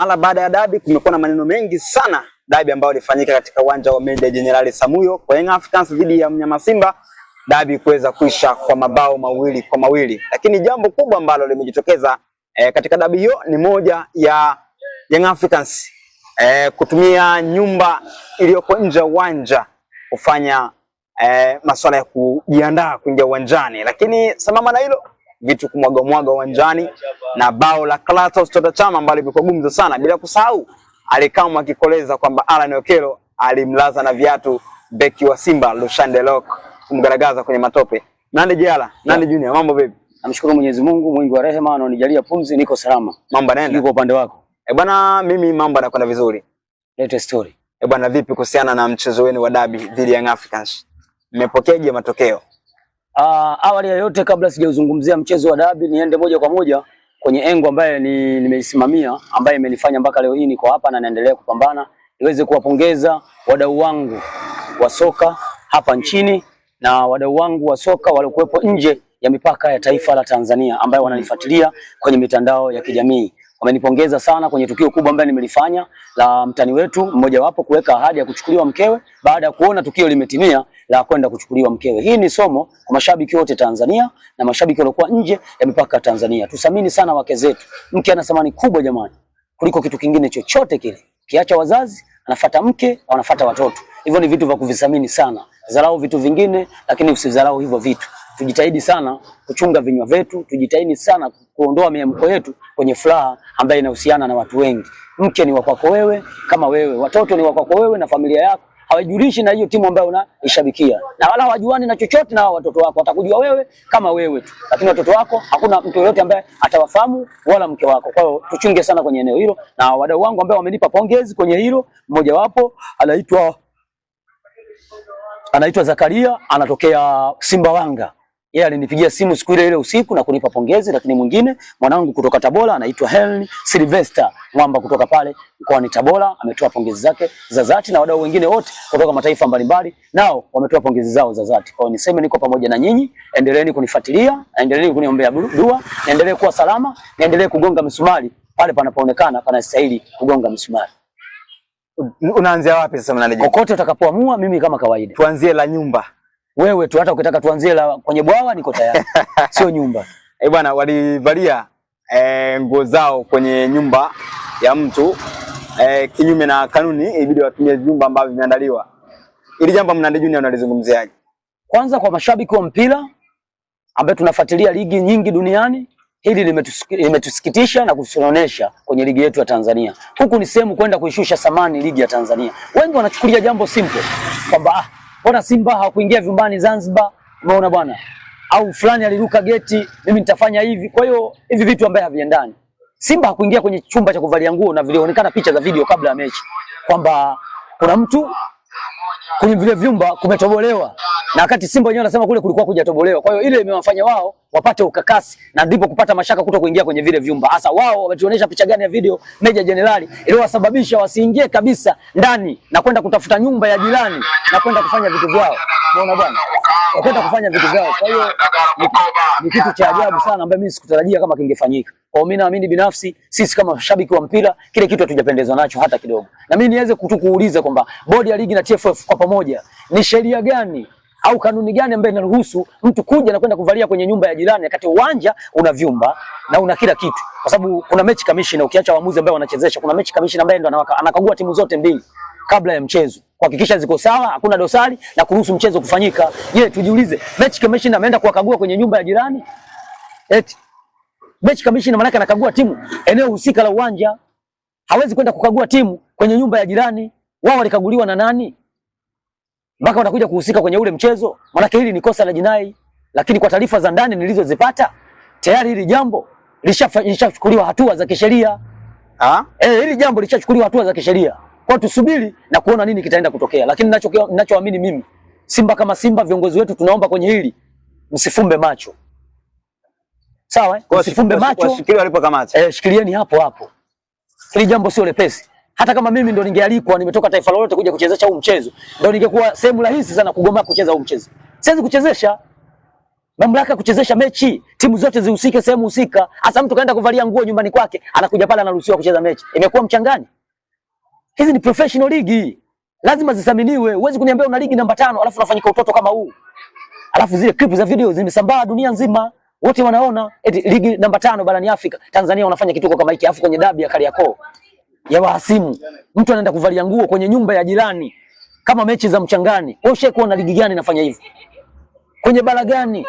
Mara baada ya dabi kumekuwa na maneno mengi sana. Dabi ambayo ilifanyika katika uwanja wa Meja Jenerali Samuyo kwa Young Africans dhidi ya Mnyama Simba, dabi kuweza kuisha kwa mabao 2-2. Lakini jambo kubwa ambalo limejitokeza katika dabi hiyo ni moja ya Young Africans kutumia nyumba iliyoko nje ya uwanja kufanya masuala ya kujiandaa kuingia uwanjani. Lakini sambamba na hilo, vitu kumwaga uwanjani na bao la Clatous Chota Chama ambalo limekuwa gumzo sana, bila kusahau alikamwa akikoleza kwamba Alan Okello alimlaza na viatu beki wa Simba Lushan De Lock kumgaragaza kwenye matope. Nandi Jiala, Nandi Junior, mambo vipi? Namshukuru Mwenyezi Mungu mwingi wa rehema anonijalia pumzi, niko salama. Mambo yanaenda? Niko upande wako. Bwana, mimi mambo yanakwenda vizuri. Lete story. Bwana, vipi kuhusiana na mchezo wenu wa dabi dhidi ya Young Africans? Mmepokeaje matokeo? Awali ya yote, kabla sijauzungumzia mchezo wa dabi, niende moja kwa moja kwenye engo ambaye nimeisimamia, ambaye imenifanya mpaka leo hii niko hapa na naendelea kupambana, niweze kuwapongeza wadau wangu wa soka hapa nchini na wadau wangu wa soka waliokuwepo nje ya mipaka ya taifa la Tanzania ambao wananifuatilia kwenye mitandao ya kijamii. Wamenipongeza sana kwenye tukio kubwa ambalo nimelifanya la mtani wetu mmoja wapo kuweka ahadi ya kuchukuliwa mkewe baada ya kuona tukio limetimia la kwenda kuchukuliwa mkewe. Hii ni somo kwa mashabiki wote Tanzania na mashabiki waliokuwa nje ya mipaka ya Tanzania. Tusamini sana wake zetu. Mke ana thamani kubwa jamani, kuliko kitu kingine chochote kile. Kiacha wazazi, anafuata mke, anafuata watoto. Hivyo ni vitu vya kuvisamini sana. Dharau vitu vingine, lakini usidharau hivyo vitu. Tujitahidi sana kuchunga vinywa vyetu, tujitahidi sana kuondoa miamko yetu kwenye furaha ambayo inahusiana na watu wengi. Mke ni wa kwako wewe kama wewe, watoto ni wa kwako wewe na familia yako. Hawajulishi na hiyo timu ambayo unaishabikia. Na wala hawajuani na chochote na watoto wako. Watakujua wewe kama wewe tu. Lakini watoto wako hakuna mtu yote ambaye atawafahamu wala mke wako. Kwa hiyo tuchunge sana kwenye eneo hilo, na wadau wangu ambao wamenipa pongezi kwenye hilo, mmoja wapo anaitwa Zakaria, anatokea Simbawanga. Yeye alinipigia simu siku ile usiku na kunipa pongezi. Lakini mwingine mwanangu kutoka Tabora anaitwa Helen Sylvester Mwamba kutoka pale mkoani Tabora ametoa pongezi zake za dhati, na wadau wengine wote kutoka mataifa mbalimbali nao wametoa pongezi zao za dhati. Kwa hiyo niseme niko pamoja na nyinyi, endeleeni kunifuatilia, endeleeni kuniombea dua, endelee kuwa salama, endelee kugonga misumari pale panapoonekana panastahili kugonga misumari. Unaanzia wapi sasa mnanijua? Kokote utakapoamua, mimi kama kawaida. Tuanzie la nyumba. Wewe tu hata ukitaka tuanzie la kwenye bwawa niko tayari. Sio nyumba. Bwana, walivalia nguo zao kwenye nyumba ya mtu kinyume na kanuni, ibidi watumie vyumba ambavyo vimeandaliwa. Ili jambo Mnandi Junior unalizungumziaje? Kwanza kwa mashabiki wa mpira ambao tunafuatilia ligi nyingi duniani, hili limetusikitisha na kusononesha kwenye ligi yetu ya Tanzania. Huku ni sehemu kwenda kuishusha thamani ligi ya Tanzania. Wengi wanachukulia jambo simple kwamba mbona Simba hawakuingia vyumbani Zanzibar, umeona bwana, au fulani aliruka geti, mimi nitafanya hivi. Kwa hiyo hivi vitu ambavyo haviendani. Simba hakuingia kwenye chumba cha kuvalia nguo na vilionekana picha za video kabla ya mechi kwamba kuna mtu kwenye vile vyumba kumetobolewa, na wakati Simba wenyewe wanasema kule kulikuwa kujatobolewa. Kwa hiyo ile imewafanya wao wapate ukakasi na ndipo kupata mashaka kuto kuingia kwenye vile vyumba. Hasa wao wametuonyesha picha gani ya video Meja Jenerali iliyowasababisha wasiingie kabisa ndani na kwenda kutafuta nyumba ya jirani na kwenda kufanya vitu vyao. Unaona bwana? Wakaenda kufanya vitu vyao. Kwa hiyo ni kitu cha ajabu sana ambaye mimi sikutarajia kama kingefanyika. Kwa mimi naamini binafsi sisi kama mashabiki wa mpira kile kitu hatujapendezwa nacho hata kidogo. Na mimi niweze kuuliza kwamba bodi ya ligi na TFF kwa pamoja ni sheria gani au kanuni gani ambayo inaruhusu mtu kuja na kwenda kuvalia kwenye nyumba ya jirani wakati uwanja una vyumba na una kila kitu? Kwa sababu kuna mechi commissioner, ukiacha waamuzi ambao wanachezesha, kuna mechi commissioner ambaye ndo anakagua timu zote mbili kabla ya mchezo kuhakikisha ziko sawa, hakuna dosari na kuruhusu mchezo kufanyika. Je, tujiulize, mechi commissioner ameenda kuwakagua kwenye nyumba ya jirani? Eti mechi commissioner maana anakagua timu eneo husika la uwanja, hawezi kwenda kukagua timu kwenye nyumba ya jirani. Wao walikaguliwa na nani mpaka wanakuja kuhusika kwenye ule mchezo? Maana hili ni kosa la jinai. Lakini kwa taarifa za ndani nilizozipata, tayari hili jambo lishachukuliwa hatua za kisheria. Hili jambo lishachukuliwa hatua za kisheria. Kwa tusubiri na kuona nini kitaenda kutokea. Lakini ninachoamini mimi, Simba kama Simba, viongozi wetu tunaomba kwenye hili msifumbe macho. Sawa? Msifumbe macho. Washikilie walipokamata. Shikilieni hapo hapo. Hili jambo sio lepesi. Hata kama mimi ndo ningealikwa, nimetoka taifa lolote kuja kuchezesha huu mchezo, ndo ningekuwa sehemu rahisi sana kugoma kucheza huu mchezo. Siwezi kuchezesha. Mamlaka kuchezesha mechi, timu zote zihusike sehemu husika. Hasa mtu kaenda kuvalia nguo nyumbani kwake, anakuja pale anaruhusiwa kucheza mechi. Imekuwa mchangani. Hizi ni professional league. Lazima zithaminiwe. Huwezi kuniambia una ligi namba 5 alafu unafanyika utoto kama huu. Alafu zile clip za video zimesambaa dunia nzima. Wote wanaona eti ligi namba 5 barani Afrika, Tanzania wanafanya kituko kama hiki, afu kwenye dabi ya Kariakoo ya wahasimu mtu anaenda kuvalia nguo kwenye nyumba ya jirani kama mechi za mchangani. Wewe ushakuona ligi gani inafanya hivyo? Kwenye bara gani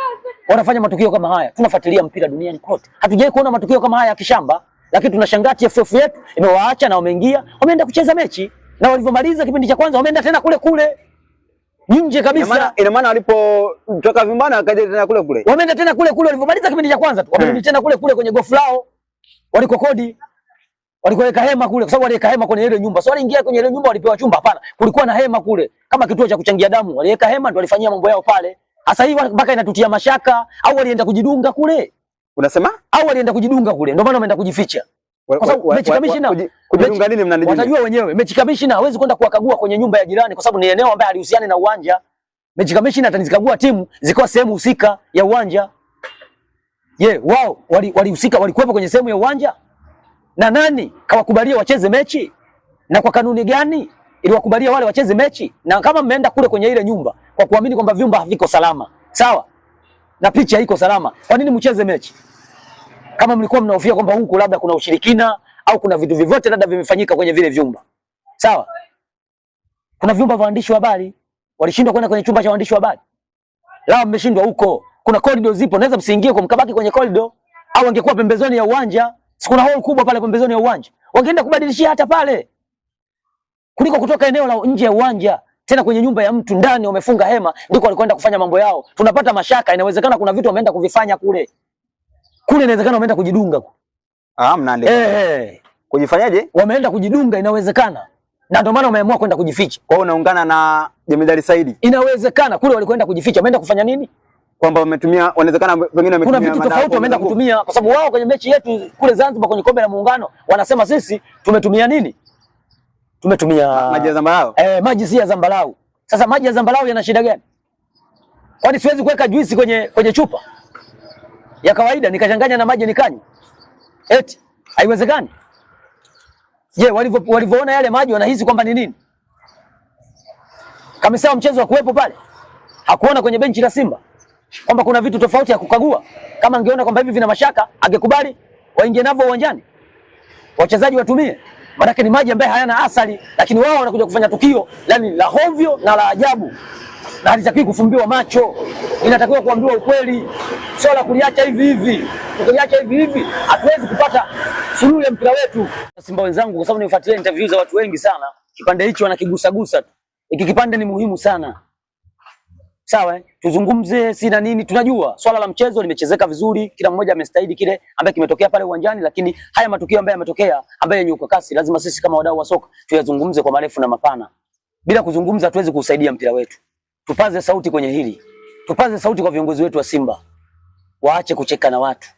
wanafanya matukio kama haya? Tunafuatilia mpira duniani kote, hatujawahi kuona matukio kama haya ya kishamba, lakini tunashangaa TFF yetu imewaacha na wameingia, wameenda kucheza mechi, na walivyomaliza kipindi cha kwanza wameenda tena kule kule nje kabisa. Ina maana walipotoka vyumbani wakaja tena kule kule, wameenda tena kule kule walivyomaliza kipindi cha kwanza tu, wamerudi tena kule kule kwenye gofu lao walikokodi, walikoweka hema kule, kwa sababu waliweka hema kwenye ile nyumba. So waliingia kwenye ile nyumba walipewa chumba? Hapana, kulikuwa na hema kule kama kituo cha kuchangia damu, waliweka hema ndio walifanyia mambo yao pale. Sasa hivi mpaka inatutia mashaka, au walienda kujidunga kule? Unasema au walienda kujidunga kule, ndio maana wameenda kujificha. Kwa sababu mechi kamishna kujidunga nini mnanijua? Watajua wenyewe. Mechi kamishna hawezi kwenda kuwakagua kwenye nyumba ya jirani, kwa sababu ni eneo ambalo halihusiani na uwanja. Mechi kamishna atazikagua timu ziko sehemu husika ya uwanja. Wao walihusika, walikuwepo kwenye sehemu ya uwanja? Na nani kawakubalia wacheze mechi? Na kwa kanuni gani iliwakubalia wale wacheze mechi? Na kama mmeenda kule kwenye ile nyumba kwa kuamini kwamba vyumba haviko salama, sawa, na picha haiko salama, kwa nini mcheze mechi? Kama mlikuwa mnahofia kwamba huku labda kuna ushirikina au kuna vitu vyovyote labda vimefanyika kwenye vile vyumba, sawa. Kuna vyumba vya waandishi wa habari, walishindwa kwenda kwenye chumba cha waandishi wa habari. Lao mmeshindwa huko. Kuna corridor zipo, naweza msiingie kwa mkabaki kwenye corridor, au angekuwa pembezoni ya uwanja. Sikuna hall kubwa pale pembezoni ya uwanja, wangeenda kubadilishia hata pale, kuliko kutoka eneo la nje ya uwanja tena kwenye nyumba ya mtu ndani wamefunga hema, ndiko walikwenda kufanya mambo yao. Tunapata mashaka, inawezekana kuna vitu wameenda kuvifanya kule. Kule inawezekana wameenda kujidunga. Mnaandika. Kujifanyaje? Wameenda kujidunga, inawezekana. Na ndio maana wameamua kwenda kujificha. Kwa hiyo unaungana na Jemedari Saidi. Inawezekana kule walikwenda kujificha, wameenda kufanya nini? Kwamba wametumia, wanawezekana wengine wametumia, kuna vitu tofauti wameenda kutumia, kwa sababu wao kwenye mechi yetu kule Zanzibar kwenye kombe la Muungano wanasema sisi tumetumia nini? Tumetumia maji ya zambarau. Maji si ya zambarau. Sasa maji ya zambarau yana shida gani? Kwani siwezi kuweka juisi kwenye chupa ya kawaida nikachanganya na maji nikanywa? Eti haiwezekani. Walivyoona yale maji wanahisi kwamba ni nini? Kama sawa mchezo wa kuwepo pale, hakuona kwenye benchi la Simba kwamba kuna vitu tofauti ya kukagua? Kama angeona kwamba hivi vina mashaka, angekubali waingie navyo uwanjani, wachezaji watumie. Maana ni maji ambayo hayana asali, lakini wao wanakuja kufanya tukio yani la hovyo na la ajabu, na halitakiwi kufumbiwa macho, inatakiwa kuambiwa ukweli, sio la kuliacha hivi hivi. Tukiacha hivi hivi hatuwezi kupata suluhu ya mpira wetu. Simba wenzangu, kwa sababu nimefuatilia interview za watu wengi sana, kipande hicho wanakigusa tu. Hiki kipande ni muhimu sana. Sawa, tuzungumze si na nini. Tunajua swala la mchezo limechezeka vizuri, kila mmoja amestahili kile ambaye kimetokea pale uwanjani, lakini haya matukio ambayo yametokea ambayo yenye ukakasi, lazima sisi kama wadau wa soka tuyazungumze kwa marefu na mapana. Bila kuzungumza hatuwezi kusaidia mpira wetu. Tupaze sauti kwenye hili. Tupaze sauti kwa viongozi wetu wa Simba. Waache kucheka na watu.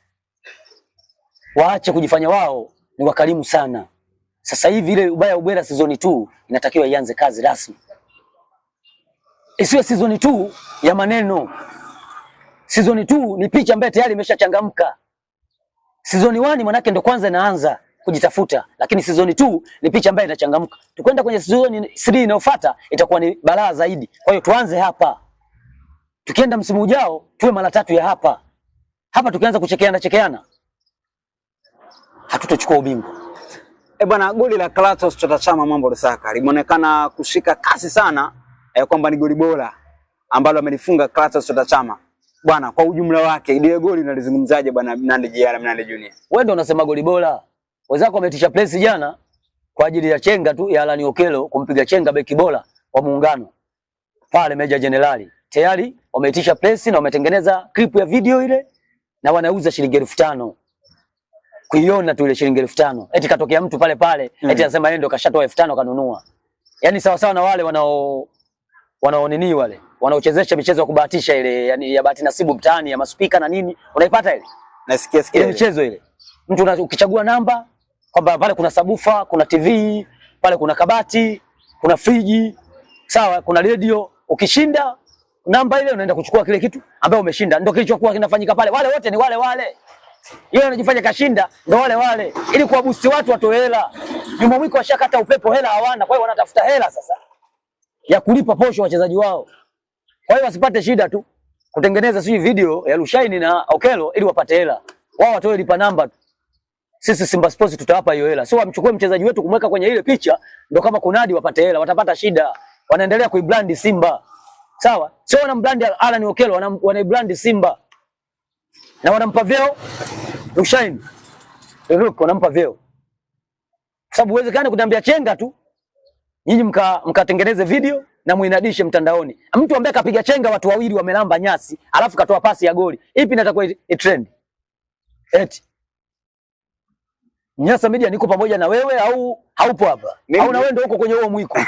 Waache kujifanya wao ni wakarimu sana. Sasa hivi ile ubaya ubwela season 2 inatakiwa ianze kazi rasmi. Isiwe season 2 ya maneno. Season 2 ni picha ambayo tayari imeshachangamka. Season 1 manake ndo kwanza inaanza kujitafuta, lakini season 2 ni picha ambayo itachangamka. Tukwenda kwenye season 3 inayofuata itakuwa ni balaa zaidi. Kwa hiyo tuanze hapa. Tukienda msimu ujao tuwe mara 3 ya hapa. Hapa tukianza kuchekeana hatutochukua ubingwa. Bwana, goli la Clatous Chota Chama Mambo Lusaka limeonekana kushika kasi sana, kwamba ni goli bora ambalo amelifunga Clatous Chota Chama. Bwana, kwa ujumla wake ile goli unalizungumzaje bwana Mnandi JR Mnandi Junior? Wewe ndio unasema goli bora. Wenzako wametisha place jana kwa ajili ya chenga tu ya Alan Okello kumpiga chenga beki bora wa Muungano pale Meja Jenerali. Tayari wameitisha place na wametengeneza clip ya video ile na wanauza shilingi 5,000. Kuiona tu ile shilingi 5,000. Eti katokea mtu pale eti anasema yeye ndo kashatoa 5,000 kanunua. Yaani sawa sawa na wale wanaonini wale wanaochezesha michezo ya kubahatisha ile, yani ya bahati nasibu mtaani ya maspika na nini, unaipata ile? Nasikia ile michezo ile. Mtu ukichagua namba kwamba pale kuna sabufa, kuna TV, pale kuna kabati, kuna friji, sawa, kuna radio, ukishinda namba ile unaenda kuchukua kile kitu ambaye umeshinda. Ndio kilichokuwa kinafanyika pale. Wale wote ni wale wale. Yeye anajifanya kashinda ndio wale wale. Ili kuwabusti watu watoe hela. Nyuma mwiko washakata upepo, hela hawana. Kwa hiyo wanatafuta hela sasa ya kulipa posho wachezaji wao. Kwa hiyo wasipate shida tu kutengeneza sijui video ya Lushaini na Okelo ili wapate hela. Wao watoe lipa namba tu. Sisi Simba Sports tutawapa hiyo hela. Sio wamchukue mchezaji wetu kumweka kwenye ile picha ndio kama kunadi wapate hela. Watapata shida. Wanaendelea kuibrand Simba. Sawa? Sio wanambrand Alan Okelo, wanaibrand Simba. Na wanampa vyeo Lushaini. Ndio wanampa vyeo. Sababu uwezekane kutambia chenga tu. Nyinyi mkatengeneze video na muinadishe mtandaoni. Mtu ambaye kapiga chenga watu wawili wamelamba nyasi, alafu katoa pasi ya goli. Ipi natakuwa trend? Eti Nyasa Media niko pamoja na wewe au haupo hapa? Au na wewe ndio uko kwenye huo mwiko?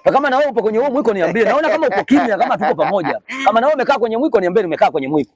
Kama na wewe upo kwenye huo mwiko niambie. Naona kama uko kimya, kama tuko pamoja. Kama na wewe umekaa kwenye mwiko niambie umekaa kwenye mwiko.